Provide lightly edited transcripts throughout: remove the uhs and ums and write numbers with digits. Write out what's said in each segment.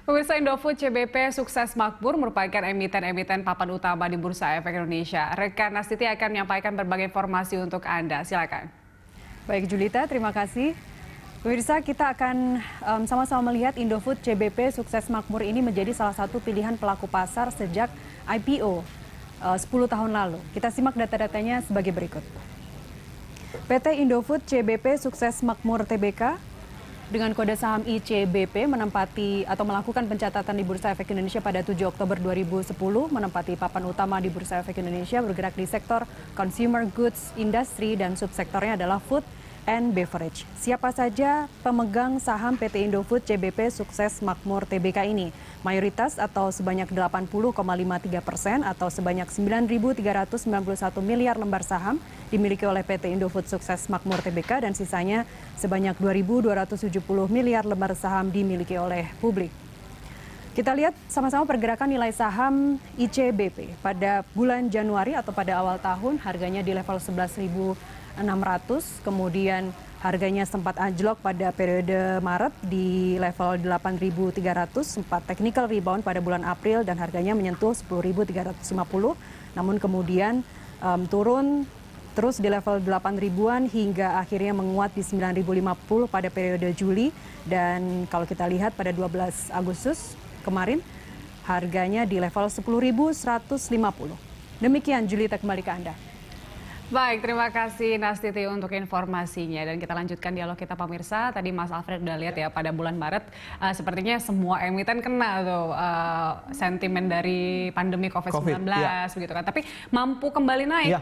Pemirsa, Indofood CBP Sukses Makmur merupakan emiten-emiten papan utama di Bursa Efek Indonesia. Rekan Nastiti akan menyampaikan berbagai informasi untuk Anda. Silakan. Baik Julita, terima kasih. Pemirsa, kita akan sama-sama melihat Indofood CBP Sukses Makmur ini menjadi salah satu pilihan pelaku pasar sejak IPO 10 tahun lalu. Kita simak data-datanya sebagai berikut. PT Indofood CBP Sukses Makmur Tbk dengan kode saham ICBP menempati atau melakukan pencatatan di Bursa Efek Indonesia pada 7 Oktober 2010, menempati papan utama di Bursa Efek Indonesia, bergerak di sektor consumer goods industry dan subsektornya adalah food and beverage. Siapa saja pemegang saham PT Indofood CBP Sukses Makmur Tbk ini? Mayoritas atau sebanyak 80,53% atau sebanyak 9.391 miliar lembar saham dimiliki oleh PT Indofood Sukses Makmur Tbk dan sisanya sebanyak 2.270 miliar lembar saham dimiliki oleh publik. Kita lihat sama-sama pergerakan nilai saham ICBP. Pada bulan Januari atau pada awal tahun harganya di level 11.600, kemudian harganya sempat anjlok pada periode Maret di level 8.300, sempat technical rebound pada bulan April dan harganya menyentuh 10.350, namun kemudian turun terus di level 8.000-an hingga akhirnya menguat di 9.050 pada periode Juli, dan kalau kita lihat pada 12 Agustus kemarin harganya di level 10.150. Demikian Julita, kembali ke Anda. Baik, terima kasih Nastiti untuk informasinya. Dan kita lanjutkan dialog kita pemirsa. Tadi Mas Alfred udah lihat ya pada bulan Maret sepertinya semua emiten kena tuh sentimen dari pandemi COVID-19 begitu kan. Tapi mampu kembali naik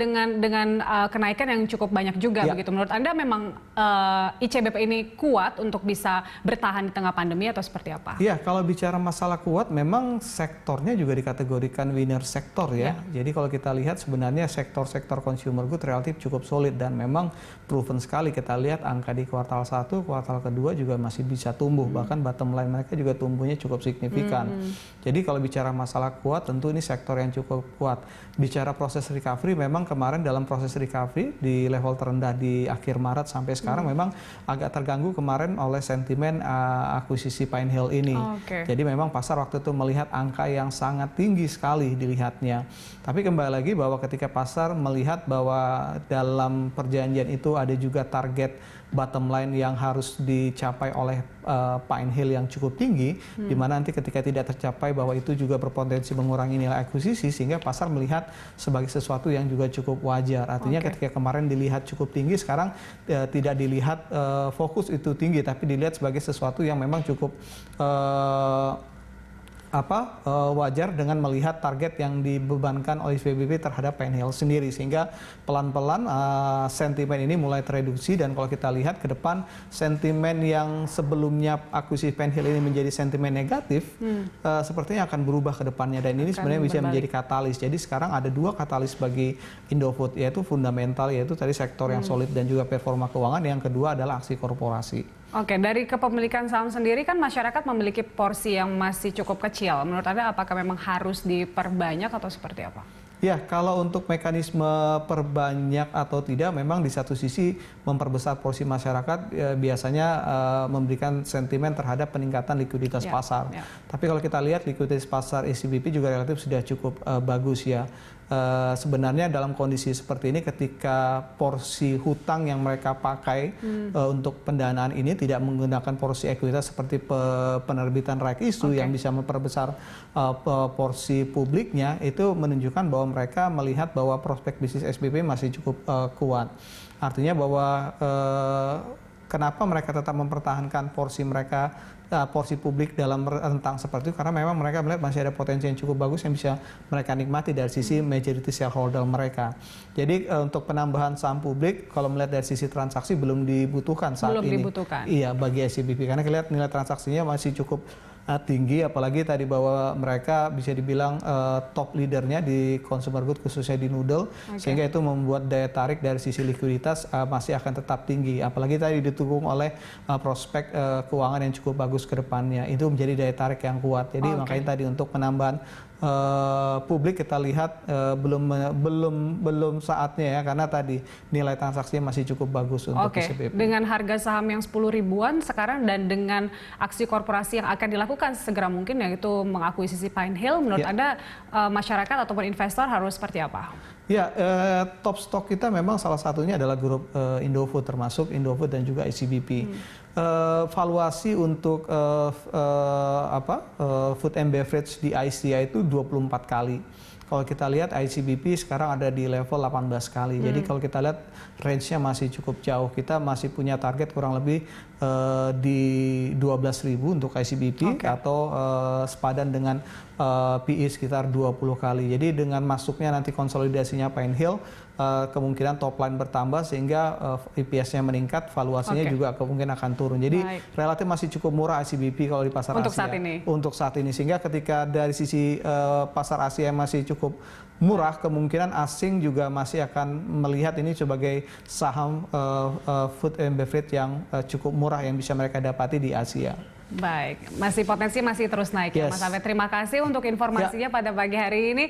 dengan kenaikan yang cukup banyak juga begitu. Menurut Anda memang ICBP ini kuat untuk bisa bertahan di tengah pandemi atau seperti apa? Iya, kalau bicara masalah kuat memang sektornya juga dikategorikan winner sektor ya. Jadi kalau kita lihat sebenarnya sektor consumer good relatif cukup solid dan memang proven sekali. Kita lihat angka di kuartal 1, kuartal kedua juga masih bisa tumbuh, bahkan bottom line mereka juga tumbuhnya cukup signifikan. Jadi kalau bicara masalah kuat, tentu ini sektor yang cukup kuat. Bicara proses recovery, memang kemarin dalam proses recovery di level terendah di akhir Maret sampai sekarang memang agak terganggu kemarin oleh sentimen akuisisi Pine Hill ini. Jadi memang pasar waktu itu melihat angka yang sangat tinggi sekali dilihatnya. Tapi kembali lagi bahwa ketika pasar melihat bahwa dalam perjanjian itu ada juga target bottom line yang harus dicapai oleh Pine Hill yang cukup tinggi, di mana nanti ketika tidak tercapai bahwa itu juga berpotensi mengurangi nilai akuisisi, sehingga pasar melihat sebagai sesuatu yang juga cukup wajar. Artinya ketika kemarin dilihat cukup tinggi, sekarang tidak dilihat fokus itu tinggi, tapi dilihat sebagai sesuatu yang memang cukup wajar dengan melihat target yang dibebankan oleh PBB terhadap Pine Hill sendiri, sehingga pelan-pelan sentimen ini mulai tereduksi. Dan kalau kita lihat ke depan, sentimen yang sebelumnya akuisisi Pine Hill ini menjadi sentimen negatif, sepertinya akan berubah ke depannya, dan ini sebenarnya bisa menjadi katalis. Jadi sekarang ada dua katalis bagi Indofood, yaitu fundamental, yaitu tadi sektor yang solid dan juga performa keuangan, yang kedua adalah aksi korporasi. Oke, dari kepemilikan saham sendiri kan masyarakat memiliki porsi yang masih cukup kecil. Menurut Anda apakah memang harus diperbanyak atau seperti apa? Ya, kalau untuk mekanisme perbanyak atau tidak, memang di satu sisi memperbesar porsi masyarakat biasanya memberikan sentimen terhadap peningkatan likuiditas pasar. Tapi kalau kita lihat likuiditas pasar ICBP juga relatif sudah cukup bagus ya. Sebenarnya dalam kondisi seperti ini, ketika porsi hutang yang mereka pakai untuk pendanaan ini tidak menggunakan porsi ekuitas seperti penerbitan right issue yang bisa memperbesar porsi publiknya, itu menunjukkan bahwa mereka melihat bahwa prospek bisnis SBP masih cukup kuat. Artinya bahwa kenapa mereka tetap mempertahankan porsi mereka, porsi publik dalam rentang seperti itu, karena memang mereka melihat masih ada potensi yang cukup bagus yang bisa mereka nikmati dari sisi majority shareholder mereka. Jadi untuk penambahan saham publik, kalau melihat dari sisi transaksi belum dibutuhkan saat ini. Iya, bagi ICBP, karena kita lihat nilai transaksinya masih cukup tinggi, apalagi tadi bahwa mereka bisa dibilang top leadernya di consumer good, khususnya di noodle, sehingga itu membuat daya tarik dari sisi likuiditas masih akan tetap tinggi, apalagi tadi didukung oleh prospek keuangan yang cukup bagus ke depannya. Itu menjadi daya tarik yang kuat. Jadi makanya tadi untuk penambahan publik kita lihat belum saatnya ya, karena tadi nilai transaksinya masih cukup bagus untuk ICBP. Dengan harga saham yang 10 ribuan sekarang dan dengan aksi korporasi yang akan dilakukan segera mungkin, yaitu mengakuisisi Pine Hill, menurut Anda masyarakat ataupun investor harus seperti apa? Ya, top stock kita memang salah satunya adalah grup Indofood, termasuk Indofood dan juga ICBP. Valuasi untuk food and beverage di ICA itu 24 kali. Kalau kita lihat ICBP sekarang ada di level 18 kali. Jadi kalau kita lihat range-nya masih cukup jauh. Kita masih punya target kurang lebih di 12.000 untuk ICBP atau sepadan dengan PE sekitar 20 kali. Jadi dengan masuknya nanti konsolidasinya Pine Hill, kemungkinan top line bertambah sehingga EPS-nya meningkat, valuasinya juga kemungkinan akan turun. Jadi relatif masih cukup murah ICBP kalau di pasar untuk Asia. Untuk saat ini. Sehingga ketika dari sisi pasar Asia masih cukup murah, kemungkinan asing juga masih akan melihat ini sebagai saham food and beverage yang cukup murah yang bisa mereka dapati di Asia. Baik, potensi masih terus naik ya Mas Afred. Terima kasih untuk informasinya pada pagi hari ini.